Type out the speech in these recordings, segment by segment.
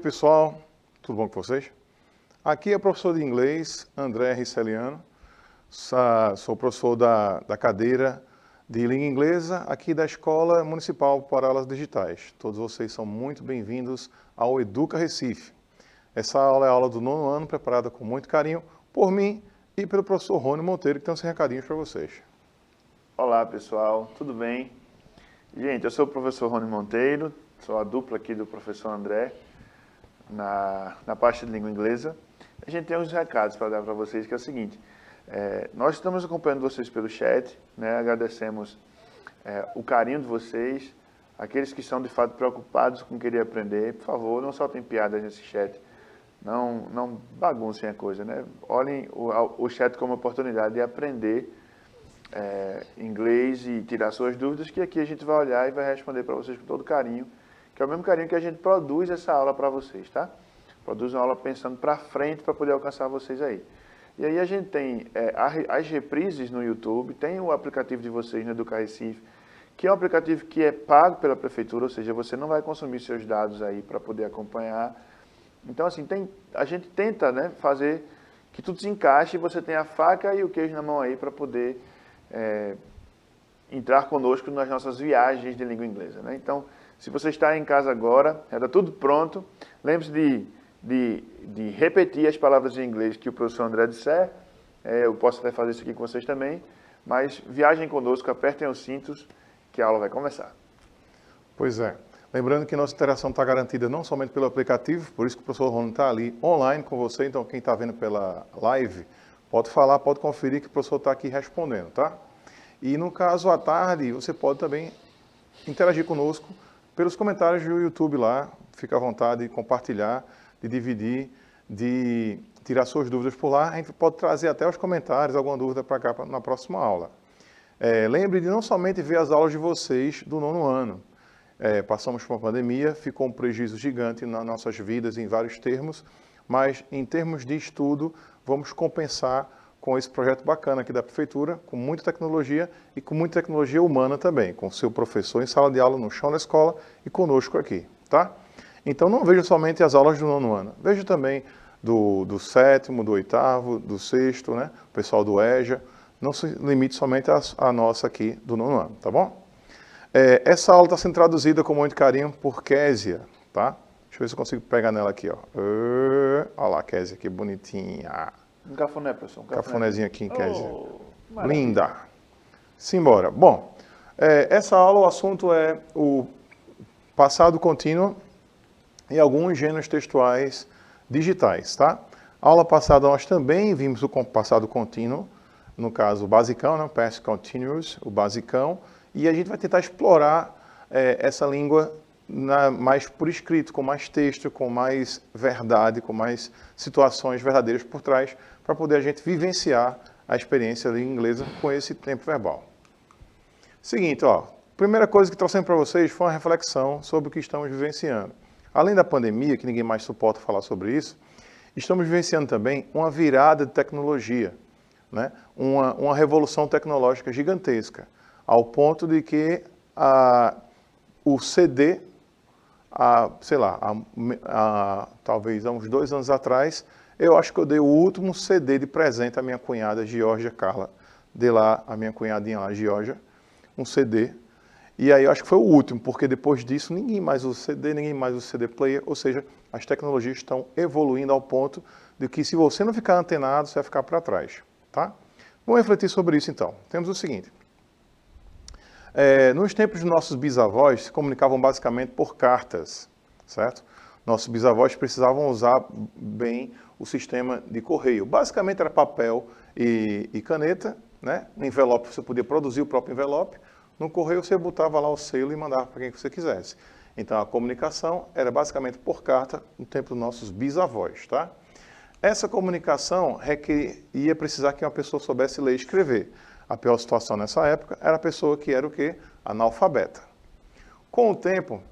pessoal, tudo bom com vocês? Aqui é o professor de inglês, André Riceliano, sou professor da cadeira de língua inglesa aqui da Escola Municipal para Aulas Digitais. Todos vocês são muito bem-vindos ao Educa Recife. Essa aula é a aula do 9º ano, preparada com muito carinho por mim e pelo professor Rony Monteiro, que tem uns recadinhos para vocês. Olá pessoal, tudo bem? Gente, eu sou o professor Rony Monteiro, sou a dupla aqui do professor André, na parte de língua inglesa. A gente tem uns recados para dar para vocês, que é o seguinte, nós estamos acompanhando vocês pelo chat, né? Agradecemos o carinho de vocês, aqueles que estão de fato preocupados com querer aprender, por favor, não soltem piadas nesse chat, não baguncem a coisa, né? Olhem o chat como oportunidade de aprender inglês e tirar suas dúvidas, que aqui a gente vai olhar e vai responder para vocês com todo carinho, que é o mesmo carinho que a gente produz essa aula para vocês, tá? Produz uma aula pensando para frente para poder alcançar vocês aí. E aí a gente tem as reprises no YouTube, tem o aplicativo de vocês no Educa Recife, que é um aplicativo que é pago pela prefeitura, ou seja, você não vai consumir seus dados aí para poder acompanhar. Então, assim, a gente tenta, né, fazer que tudo se encaixe e você tenha a faca e o queijo na mão aí para poder entrar conosco nas nossas viagens de língua inglesa, né? Então, se você está em casa agora, já está tudo pronto, lembre-se de repetir as palavras em inglês que o professor André disser. Eu posso até fazer isso aqui com vocês também, mas viajem conosco, apertem os cintos, que a aula vai começar. Pois é. Lembrando que nossa interação está garantida não somente pelo aplicativo, por isso que o professor Rony está ali online com você, então quem está vendo pela live, pode falar, pode conferir que o professor está aqui respondendo, tá? E no caso, à tarde, você pode também interagir conosco pelos comentários do YouTube lá, fica à vontade de compartilhar, de dividir, de tirar suas dúvidas por lá. A gente pode trazer até os comentários, alguma dúvida para cá na próxima aula. Lembre de não somente ver as aulas de vocês do 9º ano. Passamos por uma pandemia, ficou um prejuízo gigante nas nossas vidas em vários termos, mas em termos de estudo, vamos compensar com esse projeto bacana aqui da Prefeitura, com muita tecnologia e com muita tecnologia humana também, com o seu professor em sala de aula, no chão da escola e conosco aqui, tá? Então não veja somente as aulas do 9º ano, veja também do 7º, do 8º, do 6º, né? O pessoal do EJA, não se limite somente à nossa aqui do 9º ano, tá bom? Essa aula está sendo traduzida com muito carinho por Késia, tá? Deixa eu ver se eu consigo pegar nela aqui, ó. Olha lá, Késia, que bonitinha. Um cafuné, professor. Um cafunézinho aqui em Késia. Oh, linda. Simbora. Bom, essa aula, o assunto é o passado contínuo e alguns gêneros textuais digitais, tá? A aula passada nós também vimos o passado contínuo, no caso o basicão, né? Past Continuous, o basicão, e a gente vai tentar explorar essa língua mais por escrito, com mais texto, com mais verdade, com mais situações verdadeiras por trás, para poder a gente vivenciar a experiência da língua inglesa com esse tempo verbal. Seguinte, ó, primeira coisa que trouxemos para vocês foi uma reflexão sobre o que estamos vivenciando. Além da pandemia, que ninguém mais suporta falar sobre isso, estamos vivenciando também uma virada de tecnologia, né? Uma revolução tecnológica gigantesca, ao ponto de que o CD, talvez há uns 2 anos atrás, eu acho que eu dei o último CD de presente à minha cunhada, Georgia Carla. Dei lá a minha cunhadinha lá, Georgia, um CD. E aí eu acho que foi o último, porque depois disso ninguém mais usa CD, ninguém mais usa CD player, ou seja, as tecnologias estão evoluindo ao ponto de que se você não ficar antenado, você vai ficar para trás, tá? Vamos refletir sobre isso então. Temos o seguinte. Nos tempos dos nossos bisavós, se comunicavam basicamente por cartas, certo? Nossos bisavós precisavam usar bem o sistema de correio. Basicamente era papel e caneta, né? No envelope você podia produzir o próprio envelope, no correio você botava lá o selo e mandava para quem você quisesse. Então a comunicação era basicamente por carta no tempo dos nossos bisavós, tá? Essa comunicação ia precisar que uma pessoa soubesse ler e escrever. A pior situação nessa época era a pessoa que era o quê? Analfabeta. Com o tempo,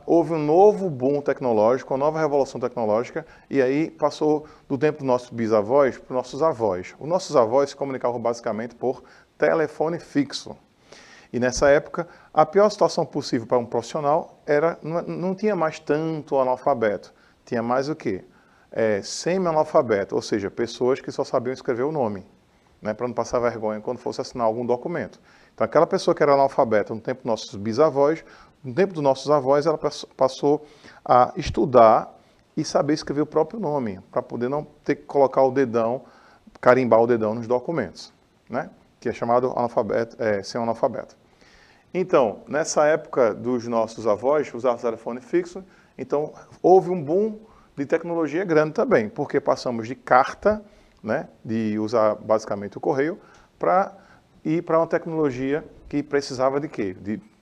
houve um novo boom tecnológico, uma nova revolução tecnológica, e aí passou do tempo dos nossos bisavós para os nossos avós. Os nossos avós se comunicavam basicamente por telefone fixo. E nessa época, a pior situação possível para um profissional era não tinha mais tanto analfabeto. tinha mais o quê? Semi-analfabeto, ou seja, pessoas que só sabiam escrever o nome, né, para não passar vergonha quando fosse assinar algum documento. Então, aquela pessoa que era analfabeta no tempo dos nossos bisavós, no tempo dos nossos avós, ela passou a estudar e saber escrever o próprio nome, para poder não ter que colocar o dedão, carimbar o dedão nos documentos, né, que é chamado semi-analfabeto. Então, nessa época dos nossos avós, usar telefone fixo, então houve um boom de tecnologia grande também, porque passamos de carta, né, de usar basicamente o correio, para ir para uma tecnologia que precisava de quê?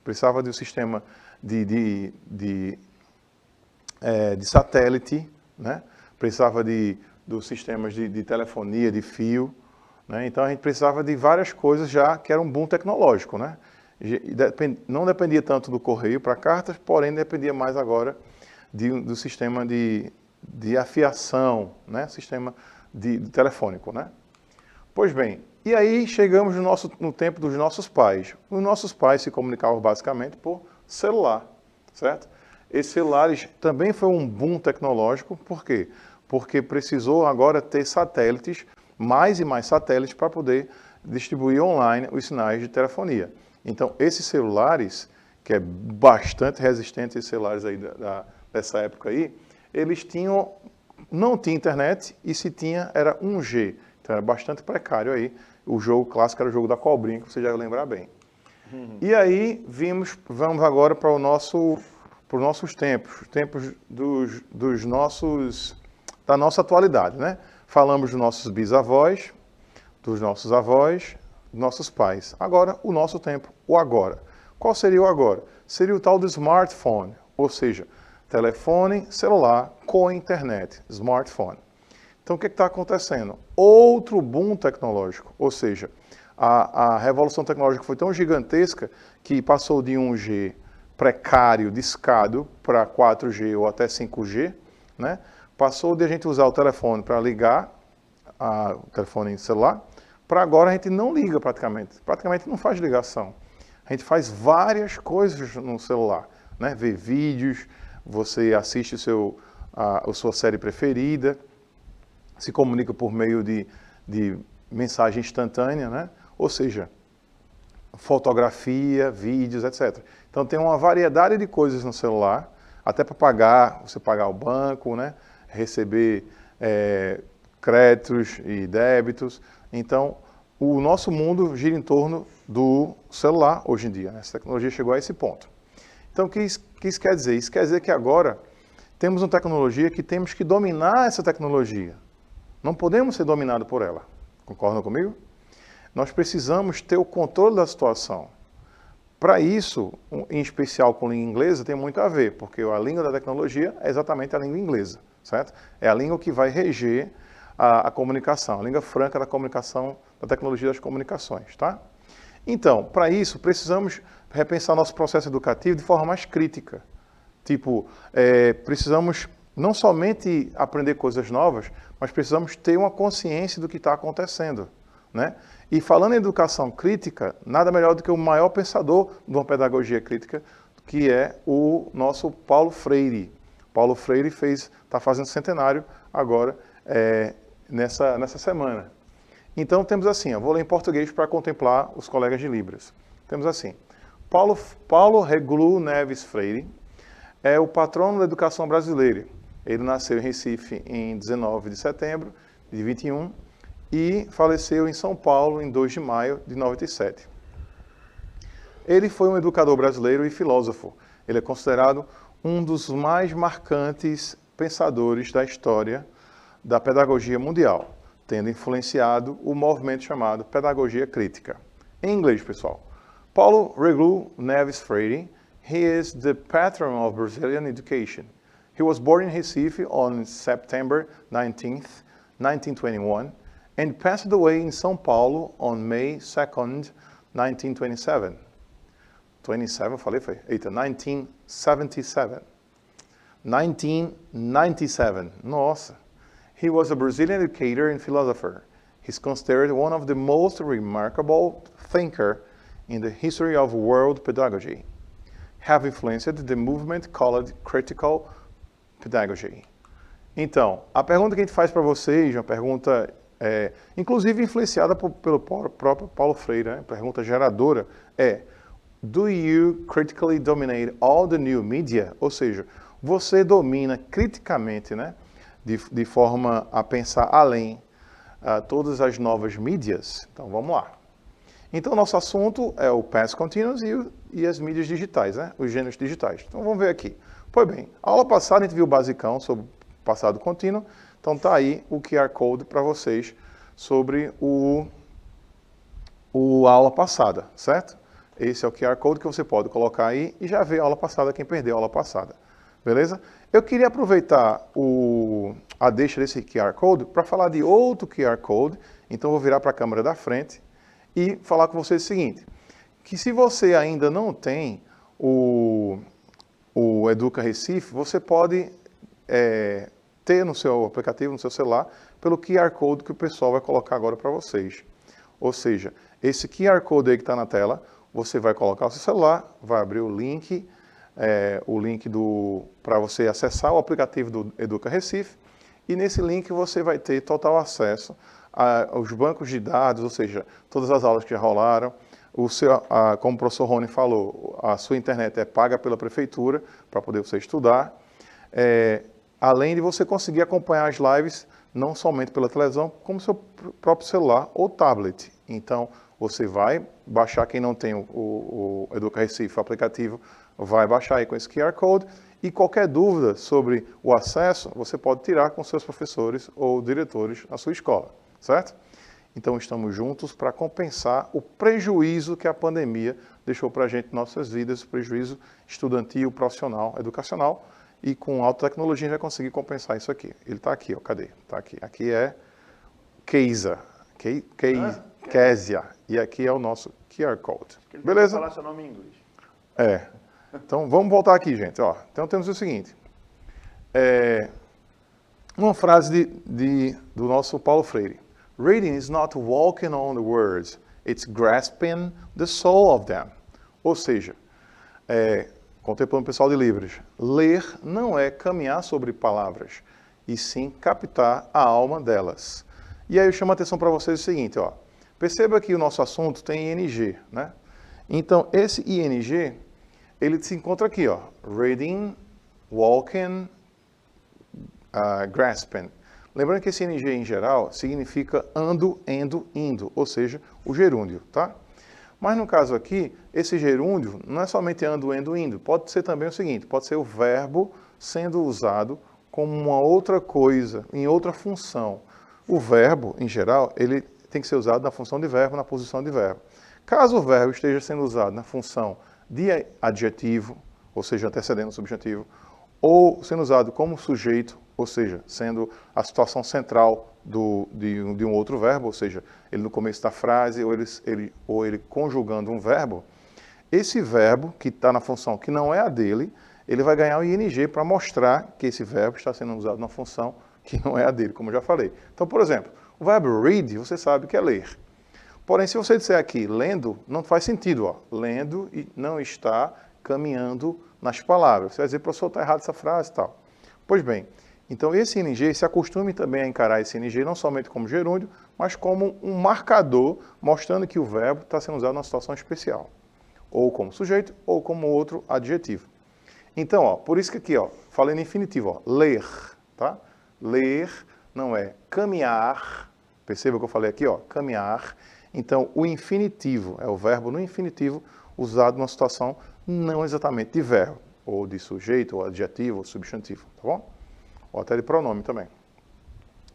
Precisava de um sistema de satélite, né? Precisava dos sistemas de telefonia, de fio, né? Então a gente precisava de várias coisas já que era um boom tecnológico, né? Não dependia tanto do correio para cartas, porém dependia mais agora do sistema de afiação, né? Sistema de telefônico, né? Pois bem, e aí chegamos no tempo dos nossos pais. Os nossos pais se comunicavam basicamente por celular, certo? Esses celulares também foi um boom tecnológico, por quê? Porque precisou agora ter satélites, mais e mais satélites para poder distribuir online os sinais de telefonia. Então, esses celulares, que é bastante resistente, esses celulares aí dessa época aí, eles não tinha internet e se tinha era 1G. Então era bastante precário aí. O jogo clássico era o jogo da cobrinha, que você já vai lembrar bem. E aí vamos agora para os nossos tempos, os tempos da nossa atualidade, né? Falamos dos nossos bisavós, dos nossos avós, dos nossos pais. Agora, o nosso tempo, o agora. Qual seria o agora? Seria o tal do smartphone, ou seja, telefone celular com internet, smartphone. Então, o que está acontecendo? Outro boom tecnológico, ou seja, a revolução tecnológica foi tão gigantesca que passou de 1G precário, discado, para 4G ou até 5G, né? Passou de a gente usar o telefone para ligar, o telefone celular, para agora a gente não liga praticamente não faz ligação. A gente faz várias coisas no celular, né? Vê vídeos, você assiste a sua série preferida, se comunica por meio de mensagem instantânea, né? Ou seja, fotografia, vídeos, etc. Então tem uma variedade de coisas no celular, até para você pagar o banco, né? Receber créditos e débitos. Então, o nosso mundo gira em torno do celular hoje em dia, né? Essa tecnologia chegou a esse ponto. Então, o que isso quer dizer? Isso quer dizer que agora temos uma tecnologia que temos que dominar essa tecnologia. Não podemos ser dominados por ela. Concordam comigo? Nós precisamos ter o controle da situação. Para isso, em especial com a língua inglesa, tem muito a ver, porque a língua da tecnologia é exatamente a língua inglesa, certo? É a língua que vai reger a comunicação, a língua franca da comunicação, da tecnologia das comunicações, tá? Então, para isso, precisamos repensar nosso processo educativo de forma mais crítica. Tipo, precisamos não somente aprender coisas novas, mas precisamos ter uma consciência do que está acontecendo, né? E falando em educação crítica, nada melhor do que o maior pensador de uma pedagogia crítica, que é o nosso Paulo Freire. Paulo Freire está fazendo centenário agora, nessa semana. Então temos assim, eu vou ler em português para contemplar os colegas de Libras. Temos assim, Paulo Reglu Neves Freire é o patrono da educação brasileira. Ele nasceu em Recife em 19 de setembro de 21 e faleceu em São Paulo em 2 de maio de 97. Ele foi um educador brasileiro e filósofo. Ele é considerado um dos mais marcantes pensadores da história da pedagogia mundial, tendo influenciado o movimento chamado pedagogia crítica. Em inglês, pessoal. Paulo Reglu Neves Freire, he is the patron of Brazilian education. He was born in Recife on September 19th, 1921, and passed away in São Paulo on May 2nd, 1927. 27, falei, foi? Eita, 1977. 1997, nossa. He was a Brazilian educator and philosopher. He's considered one of the most remarkable thinkers in the history of world pedagogy. Have influenced the movement called critical pedagogy. Então, a pergunta que a gente faz para vocês, uma pergunta, inclusive influenciada pelo próprio Paulo Freire, né? Pergunta geradora, é: Do you critically dominate all the new media? Ou seja, você domina criticamente, né? De forma a pensar além todas as novas mídias? Então, vamos lá. Então, nosso assunto é o Past Continuous e as mídias digitais, né? Os gêneros digitais. Então, vamos ver aqui. Pois bem, a aula passada a gente viu o basicão sobre passado contínuo. Então, tá aí o QR Code para vocês sobre a aula passada, certo? Esse é o QR Code que você pode colocar aí e já ver a aula passada, quem perdeu a aula passada. Beleza? Eu queria aproveitar a deixa desse QR Code para falar de outro QR Code. Então, eu vou virar para a câmera da frente e falar com vocês o seguinte, que se você ainda não tem o Educa Recife, você pode ter no seu aplicativo, no seu celular, pelo QR Code que o pessoal vai colocar agora para vocês. Ou seja, esse QR Code aí que está na tela, você vai colocar o seu celular, vai abrir o link para você acessar o aplicativo do Educa Recife, e nesse link você vai ter total acesso aos bancos de dados, ou seja, todas as aulas que já rolaram. Como o professor Rony falou, a sua internet é paga pela prefeitura para poder você estudar, além de você conseguir acompanhar as lives não somente pela televisão, como seu próprio celular ou tablet. Então, você vai baixar, quem não tem o Educa Recife, o aplicativo, vai baixar aí com esse QR Code, e qualquer dúvida sobre o acesso, você pode tirar com seus professores ou diretores na sua escola, certo? Então, estamos juntos para compensar o prejuízo que a pandemia deixou para a gente em nossas vidas, prejuízo estudantil, profissional, educacional, e com alta tecnologia a gente vai conseguir compensar isso aqui. Ele está aqui, ó, cadê? Está aqui. Aqui é Kézia, e aqui é o nosso QR Code. Beleza? Falar seu nome em inglês. Então, vamos voltar aqui, gente. Ó, então, temos o seguinte. Uma frase do nosso Paulo Freire. Reading is not walking on the words, it's grasping the soul of them. Ou seja, contemplando o pessoal de livros, ler não é caminhar sobre palavras, e sim captar a alma delas. E aí eu chamo a atenção para vocês o seguinte, ó. Perceba que o nosso assunto tem ING, né? Então, esse ING, ele se encontra aqui, ó. Reading, walking, grasping. Lembrando que esse ING em geral significa ando, endo, indo, ou seja, o gerúndio, tá? Mas no caso aqui, esse gerúndio não é somente ando, endo, indo. Pode ser também o seguinte, pode ser o verbo sendo usado como uma outra coisa, em outra função. O verbo, em geral, ele tem que ser usado na função de verbo, na posição de verbo. Caso o verbo esteja sendo usado na função de adjetivo, ou seja, antecedendo o subjuntivo, ou sendo usado como sujeito, ou seja, sendo a situação central de um outro verbo, ou seja, ele no começo da frase, ou ele conjugando um verbo, esse verbo que está na função que não é a dele, ele vai ganhar o ING para mostrar que esse verbo está sendo usado na função que não é a dele, como eu já falei. Então, por exemplo, o verbo read, você sabe que é ler. Porém, se você disser aqui lendo, não faz sentido, ó. Lendo e não está caminhando nas palavras. Você vai dizer, professor, está errado essa frase e tal. Pois bem, então esse ING, se acostume também a encarar esse ING não somente como gerúndio, mas como um marcador mostrando que o verbo está sendo usado numa situação especial. Ou como sujeito, ou como outro adjetivo. Então, ó, por isso que aqui, ó, falei no infinitivo, ó, ler, tá? Ler não é caminhar, perceba que eu falei aqui, ó, caminhar. Então, o infinitivo é o verbo no infinitivo usado numa situação não exatamente de verbo, ou de sujeito, ou adjetivo, ou substantivo, tá bom? Ou até de pronome também.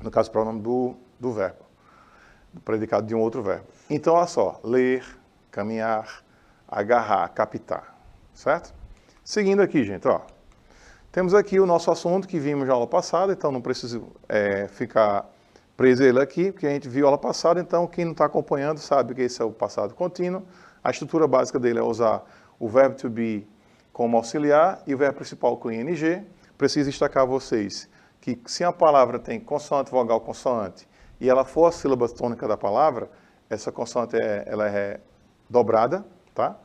No caso, pronome do verbo, do predicado de um outro verbo. Então, olha só, ler, caminhar, agarrar, captar, certo? Seguindo aqui, gente, ó. Temos aqui o nosso assunto que vimos na aula passada, então não preciso ficar preso ele aqui, porque a gente viu a aula passada, então quem não está acompanhando sabe que esse é o passado contínuo. A estrutura básica dele é usar o verbo to be como auxiliar e o verbo principal com ing. Preciso destacar a vocês que se a palavra tem consoante, vogal, consoante, e ela for a sílaba tônica da palavra, essa consoante ela é dobrada, tá?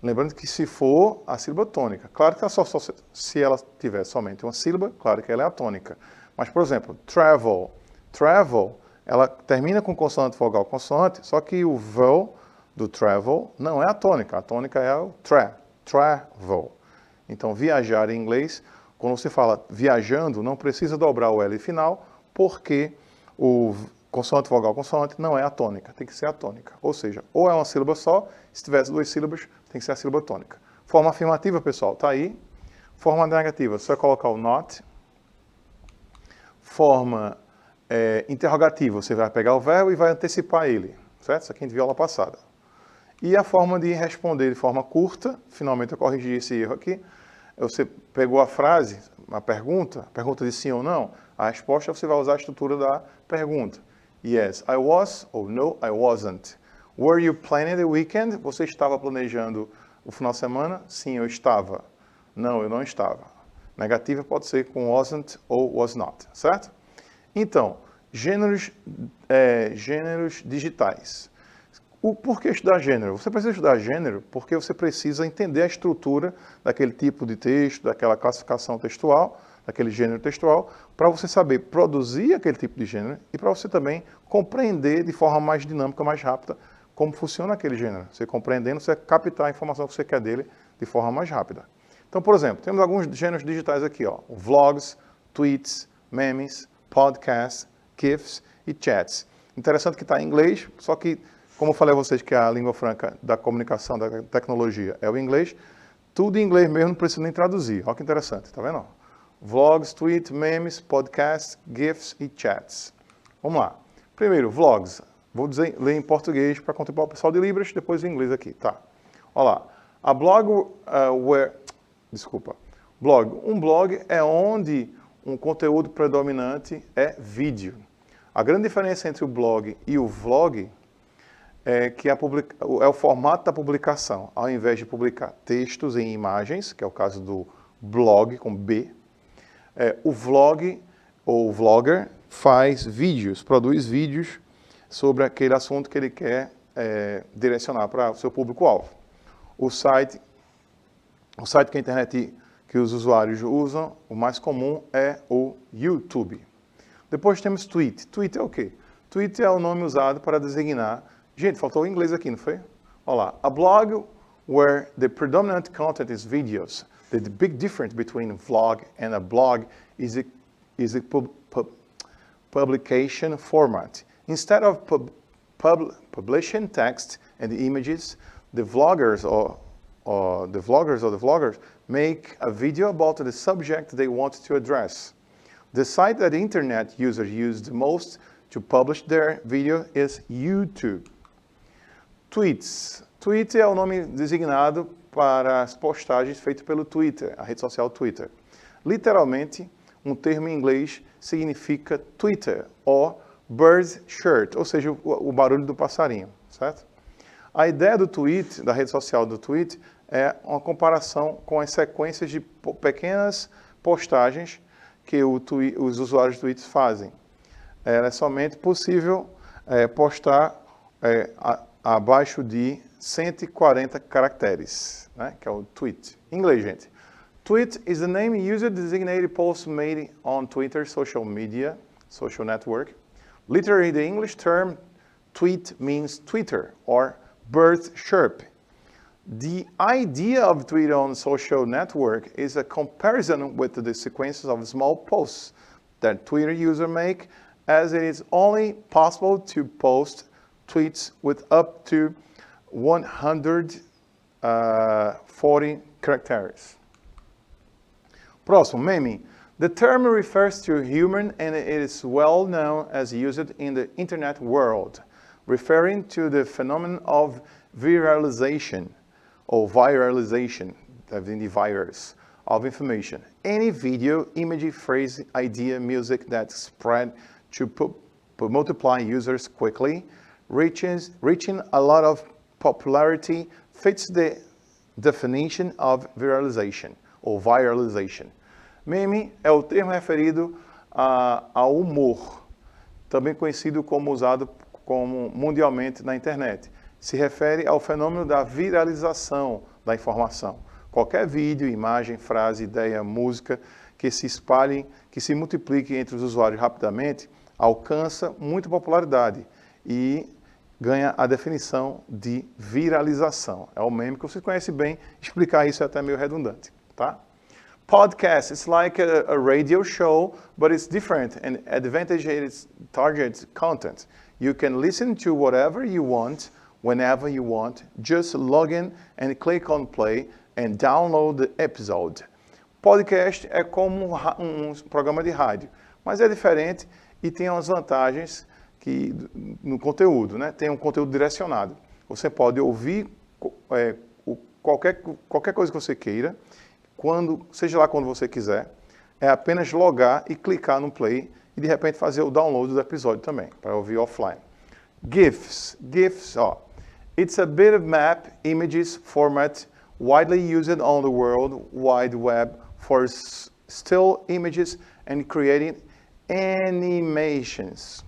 Lembrando que se for a sílaba tônica, claro que se ela tiver somente uma sílaba, claro que ela é atônica. Mas, por exemplo, travel. Travel, ela termina com consonante, vogal, consoante, só que o vowel do travel não é a tônica é o travel. Então, viajar em inglês, quando você fala viajando, não precisa dobrar o L final, porque o consoante, vogal, consoante não é a tônica, tem que ser a tônica. Ou seja, ou é uma sílaba só, se tivesse 2 sílabas, tem que ser a sílaba tônica. Forma afirmativa, pessoal, tá aí. Forma negativa, você vai colocar o not. Forma interrogativa, você vai pegar o verbo e vai antecipar ele, certo? Isso aqui a gente viu aula passada. E a forma de responder de forma curta, finalmente eu corrigi esse erro aqui, você pegou a frase, a pergunta de sim ou não, a resposta você vai usar a estrutura da pergunta. Yes, I was, ou no, I wasn't. Were you planning the weekend? Você estava planejando o final de semana? Sim, eu estava. Não, eu não estava. Negativa pode ser com wasn't ou was not, certo? Então, gêneros digitais. Por que estudar gênero? Você precisa estudar gênero porque você precisa entender a estrutura daquele tipo de texto, daquela classificação textual, daquele gênero textual, para você saber produzir aquele tipo de gênero e para você também compreender de forma mais dinâmica, mais rápida, como funciona aquele gênero. Você compreendendo, você vai captar a informação que você quer dele de forma mais rápida. Então, por exemplo, temos alguns gêneros digitais aqui, ó, vlogs, tweets, memes, podcasts, GIFs e chats. Interessante que está em inglês, só que, como eu falei a vocês que a língua franca da comunicação, da tecnologia é o inglês, tudo em inglês mesmo, não precisa nem traduzir. Olha que interessante, tá vendo? Vlogs, tweets, memes, podcasts, GIFs e chats. Vamos lá. Primeiro, vlogs. Vou ler em português para contemplar o pessoal de Libras, depois em inglês aqui, tá? Olha lá. A blog blog. Um blog é onde um conteúdo predominante é vídeo. A grande diferença entre o blog e o vlog é que é o formato da publicação. Ao invés de publicar textos em imagens, que é o caso do blog com B, o vlog ou vlogger faz vídeos, produz vídeos sobre aquele assunto que ele quer direcionar para o seu público-alvo. O site que a internet, que os usuários usam, o mais comum é o YouTube. Depois temos tweet. Tweet é o quê? Tweet é o nome usado para designar... Gente, faltou o inglês aqui, não foi? Olha lá. A blog where the predominant content is videos. The big difference between a vlog and a blog is a publication format. Instead of publishing text and images, the vloggers make a video about the subject they want to address. The site that internet users use the most to publish their video is YouTube. Tweets. Tweet é o nome designado para as postagens feitas pelo Twitter, a rede social Twitter. Literalmente, um termo em inglês significa Twitter, ou bird shirt, ou seja, o barulho do passarinho, certo? A ideia do tweet, da rede social do tweet, é uma comparação com as sequências de pequenas postagens que os usuários do Twitter fazem. É somente possível postar abaixo de 140 caracteres, né? Que é o tweet. Em inglês, gente. Tweet is the name used to designate posts made on Twitter social media, social network. Literally, the English term tweet means Twitter or bird chirp. The idea of Twitter on social network is a comparison with the sequences of small posts that Twitter users make, as it is only possible to post tweets with up to 140 characters. Próximo, meme. The term refers to humor and it is well known as used in the internet world, referring to the phenomenon of viralization, or viralization, the virus, of information. Any video, image, phrase, idea, music that spread to multiply users quickly, reaching a lot of popularity, fits the definition of viralization, ou viralization. Meme é o termo referido ao humor, também conhecido como usado mundialmente na internet. Se refere ao fenômeno da viralização da informação. Qualquer vídeo, imagem, frase, ideia, música que se espalhem, que se multipliquem entre os usuários rapidamente, alcança muita popularidade e ganha a definição de viralização. É o meme que você conhece bem, explicar isso é até meio redundante, tá? Podcast, it's like a radio show, but it's different and advantageous target content. You can listen to whatever you want, whenever you want. Just log in and click on play and download the episode. Podcast é como um programa de rádio, mas é diferente e tem umas vantagens no conteúdo, né? Tem um conteúdo direcionado. Você pode ouvir qualquer coisa que você queira, seja lá quando você quiser. É apenas logar e clicar no play e de repente fazer o download do episódio também, para ouvir offline. GIFs, it's a bitmap images format widely used on the World Wide Web for still images and creating animations.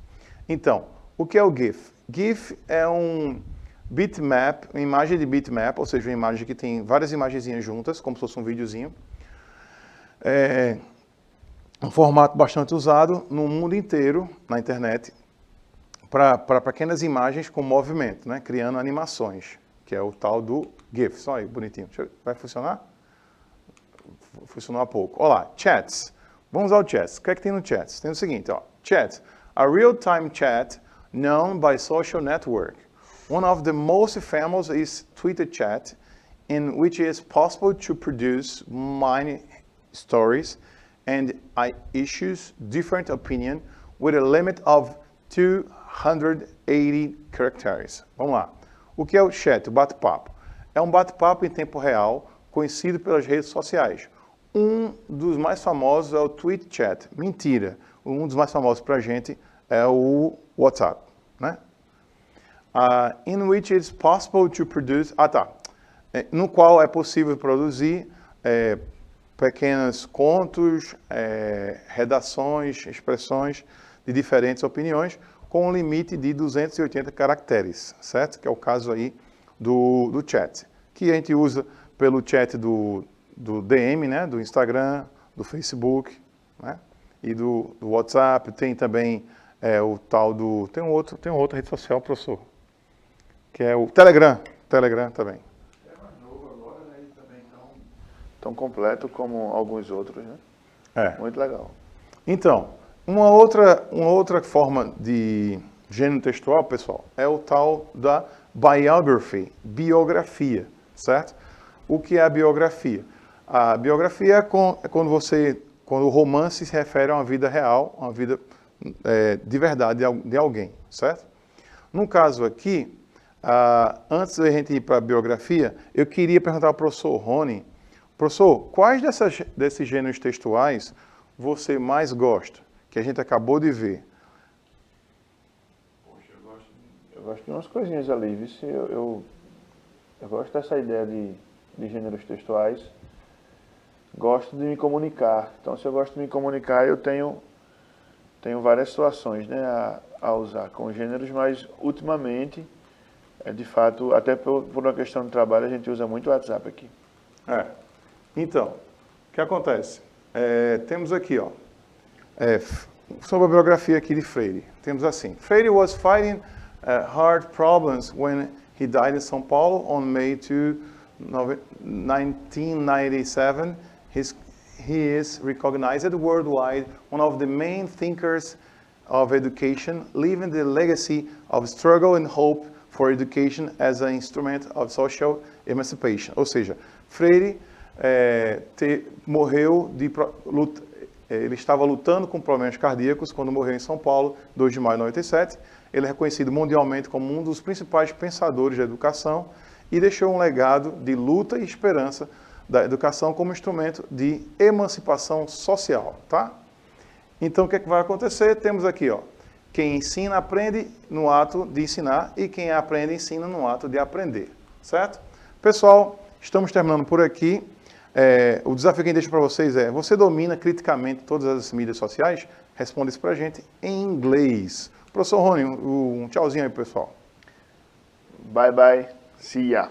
Então, o que é o GIF? GIF é um bitmap, uma imagem de bitmap, ou seja, uma imagem que tem várias imagenzinhas juntas, como se fosse um videozinho. É um formato bastante usado no mundo inteiro, na internet, para pequenas imagens com movimento, né? Criando animações, que é o tal do GIF. Só aí, bonitinho. Vai funcionar? Funcionou há pouco. Olá, chats. Vamos ao chats. O que é que tem no chats? Tem o seguinte, ó. Chats. A real-time chat known by social network. One of the most famous is Twitter chat, in which it is possible to produce mini stories and issues different opinion with a limit of 280 characters. Vamos lá. O que é o chat, o bate-papo? É um bate-papo em tempo real, conhecido pelas redes sociais. Um dos mais famosos é o Tweet Chat. Mentira. Um dos mais famosos para a gente é o WhatsApp, né? In which it's possible to produce... no qual é possível produzir pequenos contos, redações, expressões de diferentes opiniões, com um limite de 280 caracteres, certo? Que é o caso aí do chat, que a gente usa pelo chat do DM, né? Do Instagram, do Facebook, né? E do WhatsApp. Tem também o tal do... Tem outra rede social, professor, que é o Telegram. Telegram também. É mais novo agora, né? E também tão completo como alguns outros, né? Muito legal. Então, uma outra forma de gênero textual, pessoal, é o tal da biography, biografia, certo? O que é a biografia? A biografia é quando o romance se refere a uma vida real, uma vida de verdade de alguém, certo? No caso aqui, antes da gente ir para a biografia, eu queria perguntar ao professor Rony, professor, quais desses gêneros textuais você mais gosta, que a gente acabou de ver? Poxa, eu gosto de umas coisinhas ali, viu? Eu gosto dessa ideia de gêneros textuais, gosto de me comunicar. Então, se eu gosto de me comunicar, eu tenho várias situações, né, a usar com gêneros, mas ultimamente, de fato, até por uma questão de trabalho, a gente usa muito o WhatsApp aqui. Então, o que acontece? Temos aqui, ó, sobre a biografia aqui de Freire. Temos assim: Freire was fighting hard problems when he died in São Paulo on May 2, 1997. He is recognized worldwide, one of the main thinkers of education, leaving the legacy of struggle and hope for education as an instrument of social emancipation. Ou seja, Freire morreu ele estava lutando com problemas cardíacos quando morreu em São Paulo, 2 de maio de 97. Ele é reconhecido mundialmente como um dos principais pensadores da educação e deixou um legado de luta e esperança da educação como instrumento de emancipação social, tá? Então, o que é que vai acontecer? Temos aqui, ó, quem ensina aprende no ato de ensinar e quem aprende ensina no ato de aprender, certo? Pessoal, estamos terminando por aqui. O desafio que eu deixo para vocês é: você domina criticamente todas as mídias sociais? Responda isso para a gente em inglês. Professor Rony, um tchauzinho aí, pessoal. Bye, bye. See ya.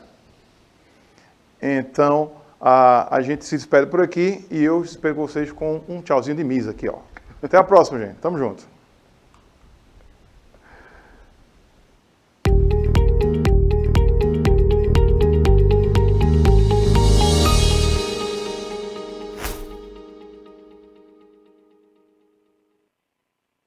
Então, A gente se despede por aqui e eu espero vocês com um tchauzinho de misa aqui, ó. Até a próxima, gente. Tamo junto.